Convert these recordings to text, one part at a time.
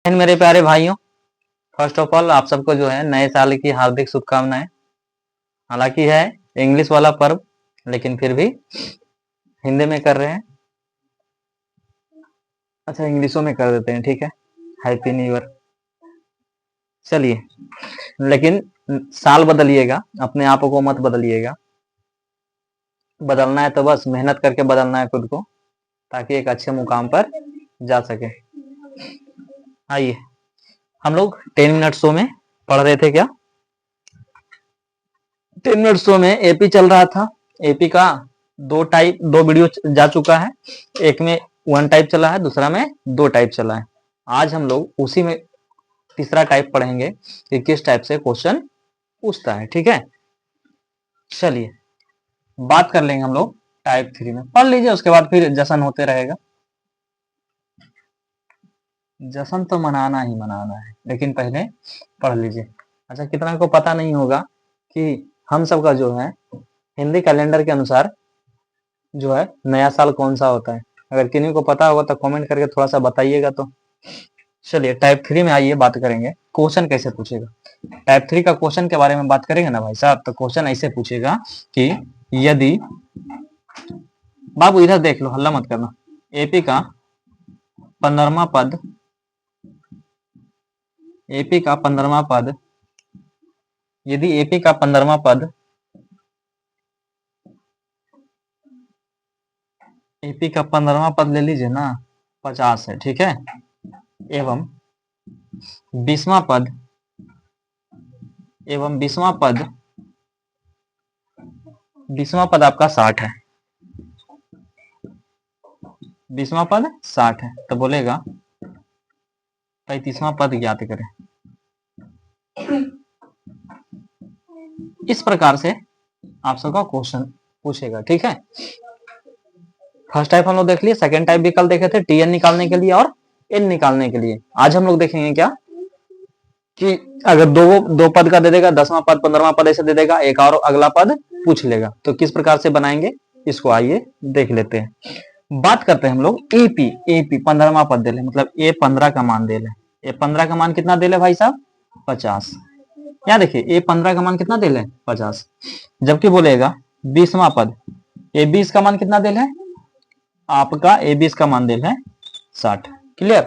मेरे प्यारे भाइयों, फर्स्ट ऑफ ऑल आप सबको जो है नए साल की हार्दिक शुभकामनाएं। हालांकि है इंग्लिश वाला पर्व, लेकिन फिर भी हिंदी में कर रहे हैं। अच्छा, इंग्लिशों में कर देते हैं, ठीक है। Happy new year. चलिए, लेकिन साल बदलिएगा, अपने आप को मत बदलिएगा। बदलना है तो बस मेहनत करके बदलना है खुद को, ताकि एक अच्छे मुकाम पर जा सके। आइए, हम लोग 10 मिनट शो में पढ़ रहे थे क्या? 10 मिनट शो में एपी चल रहा था। एपी का दो वीडियो जा चुका है। एक में 1 टाइप चला है, दूसरा में 2 टाइप चला है। आज हम लोग उसी में तीसरा टाइप पढ़ेंगे कि किस टाइप से क्वेश्चन पूछता है, ठीक है। चलिए, बात कर लेंगे हम लोग टाइप 3 में। पढ़ लीजिए, उसके बाद फिर जश्न होते रहेगा। जश्न तो मनाना ही मनाना है, लेकिन पहले पढ़ लीजिए। अच्छा, कितना को पता नहीं होगा कि हम सबका जो है हिंदी कैलेंडर के अनुसार जो है नया साल कौन सा होता है। अगर किन्हीं को पता होगा तो कमेंट करके थोड़ा सा बताइएगा। तो चलिए, टाइप 3 में आइए, बात करेंगे क्वेश्चन कैसे पूछेगा। टाइप 3 का क्वेश्चन के बारे में बात करेंगे ना भाई साहब, तो क्वेश्चन ऐसे पूछेगा कि यदि, बाबू इधर देख लो, हल्ला मत करना। एपी का 15वां पद, एपी का 15वां पद, यदि एपी का 15वां पद, एपी का 15वां पद ले लीजिए ना, 50 है, ठीक है। एवं 20वां पद, एवं 20वां पद, 20वां पद आपका 60 है। 20वां पद 60 है, तो बोलेगा 35वां पद ज्ञात करें। इस प्रकार से आप सबका क्वेश्चन पूछेगा, ठीक है। फर्स्ट टाइप हम लोग देख लिए, सेकंड टाइप भी कल देखे थे, टीएन निकालने के लिए और एन निकालने के लिए। आज हम लोग देखेंगे क्या कि अगर दो पद का दे देगा, 10वां पद 15वां पद ऐसे दे देगा, एक और अगला पद पूछ लेगा, तो किस प्रकार से बनाएंगे इसको आइए देख लेते हैं। बात करते हैं हम लोग एपी। एपी 15वां पद दे ले, मतलब ए 15 का मान दे ले। ए 15 का मान कितना दे ले भाई साहब? 50। यहाँ देखिए, ए 15 का मान कितना दे ले? 50। जबकि बोलेगा 20वां पद, ए 20 का मान कितना दे ले? आपका ए 20 का मान दे ले 60। क्लियर?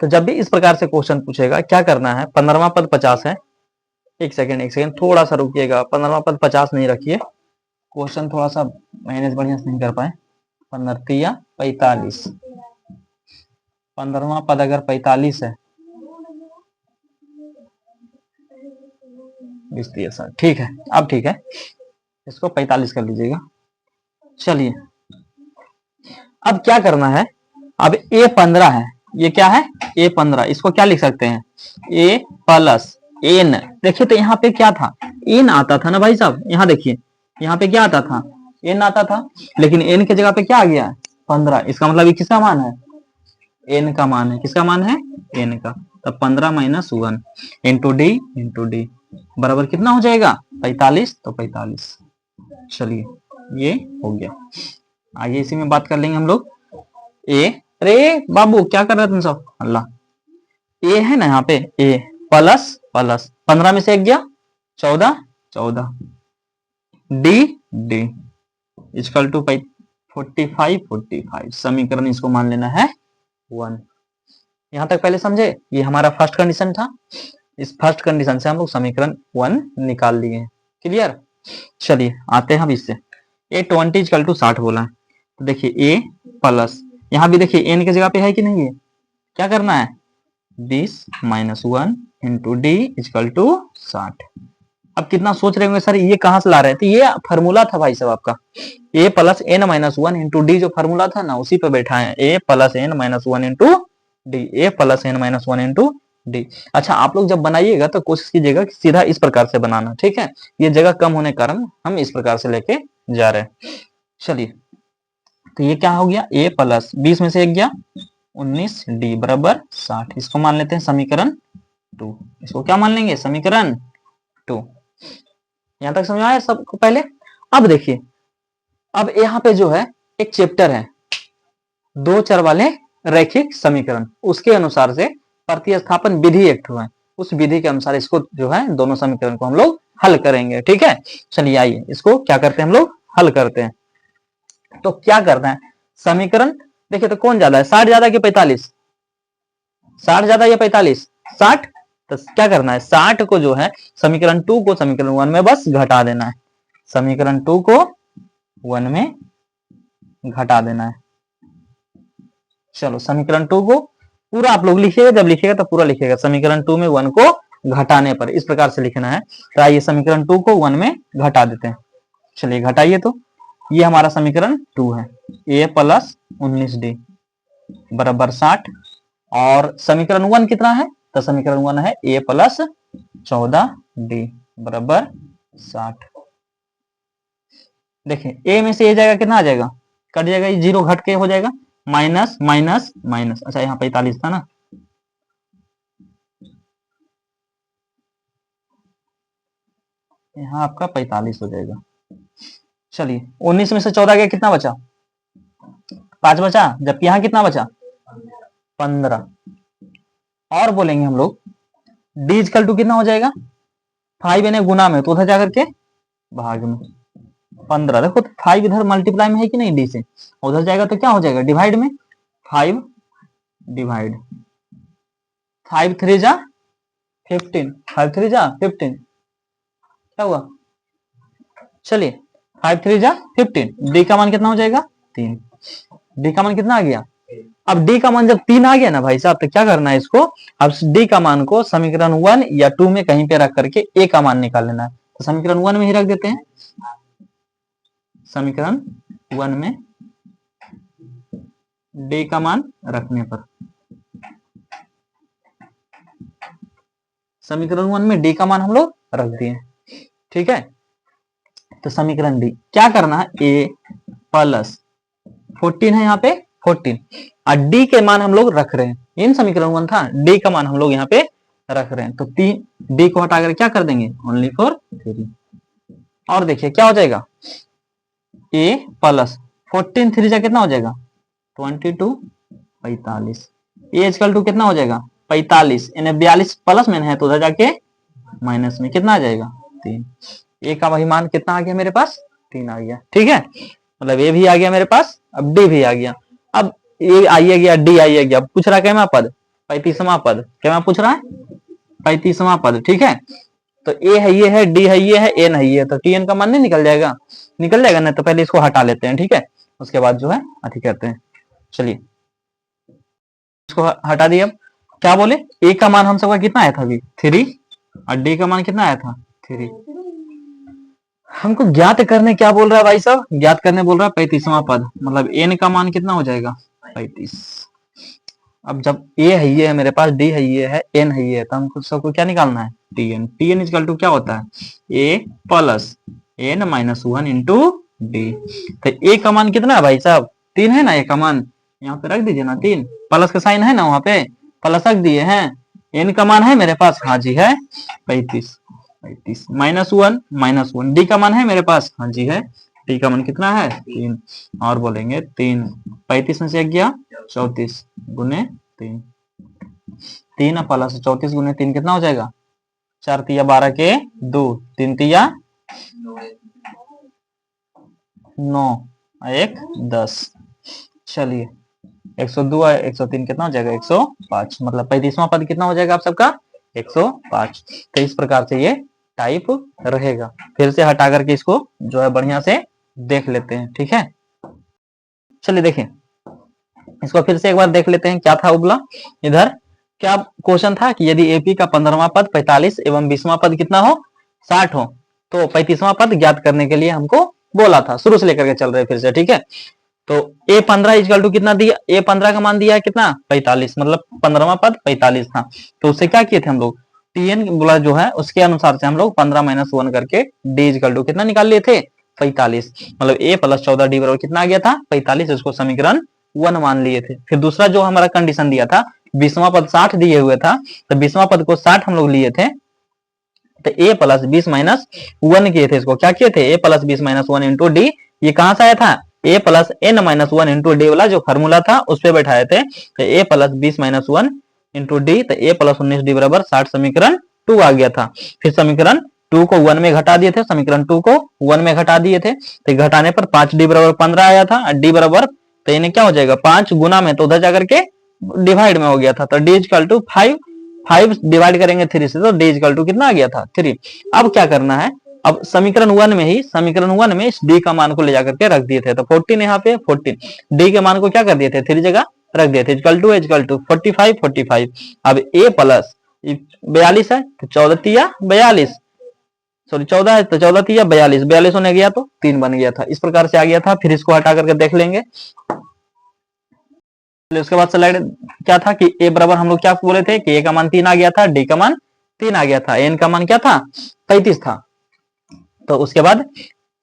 तो जब भी इस प्रकार से क्वेश्चन पूछेगा, क्या करना है? 15वां पद 50 है। एक सेकेंड थोड़ा सा रुकिएगा। 15वां पद 50 नहीं रखिए, क्वेश्चन थोड़ा सा मैनेज बढ़िया से नहीं कर पाए। 15 45, 15वां पद अगर 45 है, 20 ठीक है। अब ठीक है, इसको 45 कर लीजिएगा। चलिए, अब क्या करना है? अब ए 15 है, ये क्या है? ए 15, इसको क्या लिख सकते हैं? ए प्लस एन। देखिए, तो यहाँ पे क्या था? एन आता था ना भाई साहब। यहाँ देखिए, यहाँ पे क्या आता था? एन आता था, लेकिन एन की जगह पे क्या आ गया? 15। इसका मतलब ये किसका मान है? एन का मान है। किसका मान है? एन का। तब 15 माइनस 1 इंटू डी बराबर कितना हो जाएगा? 45। तो 45। चलिए, ये हो गया। आगे इसी में बात कर लेंगे हम लोग। ए, अरे बाबू क्या कर रहे हो तुम सब? अल्लाह, ए है ना यहाँ पे, ए प्लस प्लस 15 में से एक गया 14, 14 डी डी इक्वल टू 45 45। समीकरण इसको मान लेना है 1। यहां तक पहले समझे? ये हमारा फर्स्ट कंडीशन था। इस फर्स्ट कंडीशन से हम लोग समीकरण 1 निकाल लिए। क्लियर? चलिए, आते हैं अब इससे। ए 20 इक्वल टू 60 बोला है, तो देखिए ए प्लस, यहां भी देखिए एन की जगह पे है कि नहीं है? क्या करना है? 20 minus 1 into D equal to 60। अब कितना सोच रहे होंगे सर ये कहां से ला रहे थे? ये फार्मूला था भाई साहब आपका, a plus n minus 1 into d. जो फार्मूला था ना, उसी पे बैठा है। A plus n minus 1 into d, a plus n minus 1 into d. अच्छा, आप लोग जब बनाइएगा तो कोशिश कीजिएगा कि सीधा इस प्रकार से बनाना, ठीक है। ये जगह कम होने के कारण हम इस प्रकार से लेके जा रहे हैं। चलिए, तो ये क्या हो गया? ए प्लस 20 में से एक गया 19 डी बराबर 60। इसको मान लेते हैं समीकरण 2। इसको क्या मान लेंगे? समीकरण 2। यहां तक समझ आया सबको पहले? अब देखिए, अब यहाँ पे जो है एक चैप्टर है, 2 चर वाले रैखिक समीकरण, उसके अनुसार से प्रतिस्थापन विधि एक है, उस विधि के अनुसार इसको जो है दोनों समीकरण को हम लोग हल करेंगे। ठीक है, चलिए आइए इसको क्या करते हैं हम लोग हल करते हैं। तो क्या करना है, समीकरण देखिए तो कौन ज्यादा है, 60 ज्यादा कि 45, 60 ज्यादा या 45, 60। तो क्या करना है, 60 को जो है समीकरण 2 को समीकरण 1 में बस घटा देना है, समीकरण 2 को 1 में घटा देना है। चलो समीकरण 2 को पूरा आप लोग लिखिएगा, जब लिखिएगा तो पूरा लिखिएगा, समीकरण 2 में 1 को घटाने पर इस प्रकार से लिखना है। तो आइए समीकरण 2 को 1 में घटा देते हैं। चलिए घटाइए, तो ये हमारा समीकरण 2 है, a प्लस 19d बराबर 60, और समीकरण 1 कितना है, तो समीकरण 1 है a प्लस 14d बराबर 60। देखिए a में से a जाएगा, कितना आ जाएगा, कट जाएगा, ये 0 घट के हो जाएगा, माइनस माइनस माइनस, अच्छा यहाँ 45 था ना, यहाँ आपका 45 हो जाएगा। चलिए 19 में से 14 गया, कितना बचा, 5 बचा, जबकि यहाँ कितना बचा, 15। और बोलेंगे हम लोग d इक्वल टू कितना हो जाएगा, 5 यानी गुना में, तो उधर जाकर के भाग में 15। देखो 5 इधर मल्टीप्लाई में है कि नहीं d से, उधर जाएगा तो क्या हो जाएगा, डिवाइड में, 5 डिवाइड 5 3 जा 15, 5 3 जा 15, क्या हुआ, चलिए 5 3 जा 15, d का मान कितना हो जाएगा 3, d का मान कितना आ गया। अब d का मान जब 3 आ गया ना भाई साहब, तो क्या करना है इसको, अब d का मान को समीकरण 1 या 2 में कहीं पे रख करके a का मान निकाल लेना है। तो समीकरण 1 में ही रख देते हैं, समीकरण 1 में d का मान रखने पर, समीकरण 1 में d का मान हम लोग रख दिए। ठीक है, तो समीकरण d क्या करना है, a प्लस 14 है यहाँ पे 14, और d के मान हम लोग रख रहे हैं, इन समीकरण 1 था, d का मान हम लोग यहाँ पे रख रहे हैं, तो 3 d को हटाकर क्या कर देंगे, ओनली फॉर 3। और देखिए क्या हो जाएगा, a प्लस 14 3 जा कितना हो जाएगा 22, 45, a इक्वल टू कितना हो जाएगा 45, यानी 42 प्लस में है तो उधर जाके माइनस में कितना आ जाएगा 3। a का वही मान कितना आ गया मेरे पास, 3 आ गया। ठीक है, मतलब a भी आ गया मेरे पास, अब d भी आ गया। अब a आइए गया, d आइए गया, पूछ रहा है कैमा पद, 35वां पद, क्या पूछ रहा है 35वां पद। ठीक है, तो a है ये है, d है ये है, n है ये है, तो tn का मान नहीं निकल जाएगा, निकल जाएगा ना, तो पहले इसको हटा लेते हैं। ठीक है, उसके बाद जो है अति करते हैं। चलिए इसको हटा दिए। अब क्या बोले, a का मान हम सबका कितना आया था अभी 3, और d का मान कितना आया था 3। हमको ज्ञात करने क्या बोल रहा है भाई साहब, ज्ञात करने बोल रहा है 35वां पद, मतलब n का मान कितना हो जाएगा 35। अब जब a है ये है मेरे पास, d है ये है, n है ये है, तो हमको सबको क्या निकालना है tn। tn इक्वल टू क्या होता है a plus n minus 1 into d। तो a का मान कितना है भाई साहब 3 है ना, a का मान यहाँ पे रख दीजिए ना, 3 प्लस का साइन है ना, वहां पे प्लस रख दिए हैं। n का मान है मेरे पास, हाँ जी है 35, माइनस 1 d का मान है मेरे पास, हाँ जी है, d का मान कितना है 3, और बोलेंगे 3, 35 में से गया 34 गुने 3, 3 प्लस 34 गुने 3 कितना हो जाएगा, 4 तिया 12 के 2, 3 तिया 9, 1 10। चलिए 102 है 103 कितना हो जाएगा 105, मतलब 35वां पद कितना हो जाएगा आप सबका 105। तो इस प्रकार से ये टाइप रहेगा। फिर से हटा करके इसको जो है बढ़िया से देख लेते हैं। ठीक है, चलिए देखिए इसको फिर से एक बार देख लेते हैं, क्या था उबला इधर, क्या क्वेश्चन था कि यदि एपी का 15वां पद 45 एवं 20वां पद कितना हो 60 हो, तो 35वां पद ज्ञात करने के लिए हमको बोला था, शुरू से लेकर के चल रहे फिर से। ठीक है, तो a15 इक्वल टू कितना दिया, a15 का मान दिया है कितना 45, मतलब 15वां पद 45 था, तो उससे क्या किए थे हम लोग, tn बोला जो है उसके अनुसार से हम लोग 15 माइनस 1 करके d इक्वल टू कितना निकाल लिए थे 45, मतलब a प्लस 14d बराबर कितना आ गया था 45, इसको समीकरण 1 मान लिए थे। फिर दूसरा जो हमारा कंडीशन दिया था 20वां पद 60 दिए हुए था, तो 20वां पद को 60 हम लोग लिए थे, तो a प्लस 20 माइनस 1 किए थे, इसको क्या किए थे a plus 20 minus 1 into d, ये कहां से आया था a plus n minus one into d वाला जो फॉर्मूला था उस पर बैठाए थे, तो a plus 20 minus one into d, तो ए प्लस 19 डी बराबर 60 समीकरण 2 आ गया था। फिर समीकरण 2 को 1 में घटा दिए थे, समीकरण 2 को 1 में घटा दिए थे, तो घटाने पर 5d बराबर 15 आया था। डी बराबर तो इन्हें क्या हो जाएगा 5 गुना में, तो उधर जाकर के डिवाइड में हो गया था, तो डी इक्वल टू 5, 5 डिवाइड करेंगे 3 से, तो डी इक्वल टू कितना आ गया था 3। अब क्या करना है, अब समीकरण 1 में ही, समीकरण 1 में इस डी का मान को ले जाकर के रख दिए थे, तो 14 यहाँ पे 14, डी के मान को क्या कर दिए थे 3 जगह रख दिए थे, इक्वल टू 45 45। अब ए प्लस 42 है तो 14 तिया 42, सॉरी 14 है तो 14 तिया 42, 42 होने गया तो 3 बन गया था, इस प्रकार से आ गया था। फिर इसको हटा करके देख लेंगे। उसके बाद स्लाइड क्या था कि ए बराबर हम लोग क्या बोले थे कि ए का मान 3 आ गया था, डी का मान 3 आ गया था, एन का मान क्या था 35 था। तो उसके बाद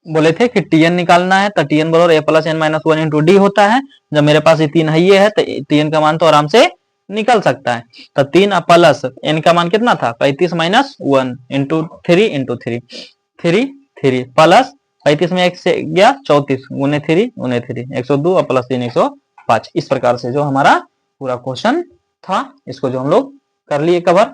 बोले थे कि टीएन निकालना है, तो टीएन बराबर a plus n minus one into d होता है। जब मेरे पास ये 3 है, ये है, तो टीएन का मान तो आराम से निकल सकता है। तो 3 प्लस एन का मान कितना था 35 माइनस 1 इंटू 3 इंटू 3 3 3 प्लस 35 में 1 से गया 34 गुने 3 गुने 3 102 और प्लस 3 105। इस प्रकार से जो हमारा पूरा क्वेश्चन था इसको जो हम लोग कर लिए कवर।